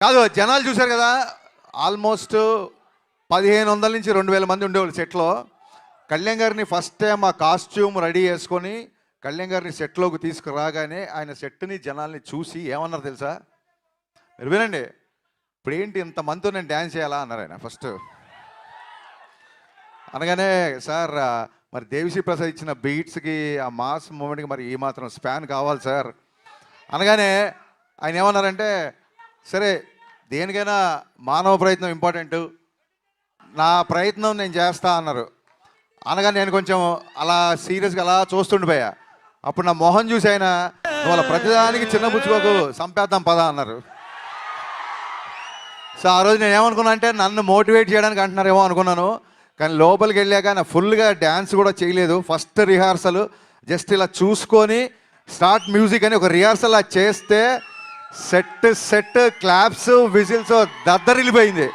కాదు, జనాలు చూశారు కదా, ఆల్మోస్ట్ 1500 నుంచి 2000 మంది ఉండేవాళ్ళు సెట్లో. కళ్యాణ్ గారిని ఫస్ట్ టైం ఆ కాస్ట్యూమ్ రెడీ చేసుకొని కళ్యాణ్ గారిని సెట్లోకి తీసుకురాగానే ఆయన సెట్ని జనాల్ని చూసి ఏమన్నారు తెలుసా? మీరు వినండి. ఇప్పుడు ఏంటి ఇంతమందితో నేను డ్యాన్స్ చేయాలా అన్నారు ఆయన ఫస్ట్. అనగానే సార్ మరి దేవిశ్రీ ప్రసాద్ ఇచ్చిన బీట్స్కి ఆ మాస్ మూమెంట్కి మరి ఈ మాత్రం స్పాన్ కావాలి సార్ అనగానే ఆయన ఏమన్నారంటే, సరే దేనికైనా మానవ ప్రయత్నం ఇంపార్టెంట్, నా ప్రయత్నం నేను చేస్తా అన్నారు. అనగా నేను కొంచెం అలా సీరియస్గా అలా చూస్తుండిపోయా. అప్పుడు నా మొహం చూసి ఆయన, నువ్వు అలా ప్రతిదానికి చిన్న పుచ్చుకోకు, సంపేద్దాం పదా అన్నారు. సో ఆ రోజు నేను ఏమనుకున్నా అంటే నన్ను మోటివేట్ చేయడానికి అంటున్నారేమో అనుకున్నాను. కానీ లోపలికి వెళ్ళాక నా ఫుల్గా డ్యాన్స్ కూడా చేయలేదు. ఫస్ట్ రిహార్సల్ జస్ట్ ఇలా చూసుకొని స్టార్ట్ మ్యూజిక్ అని ఒక రిహార్సల్ అది చేస్తే సెట్ క్లాప్స్ విజిల్స్ దద్దరిల్లిపోయింది.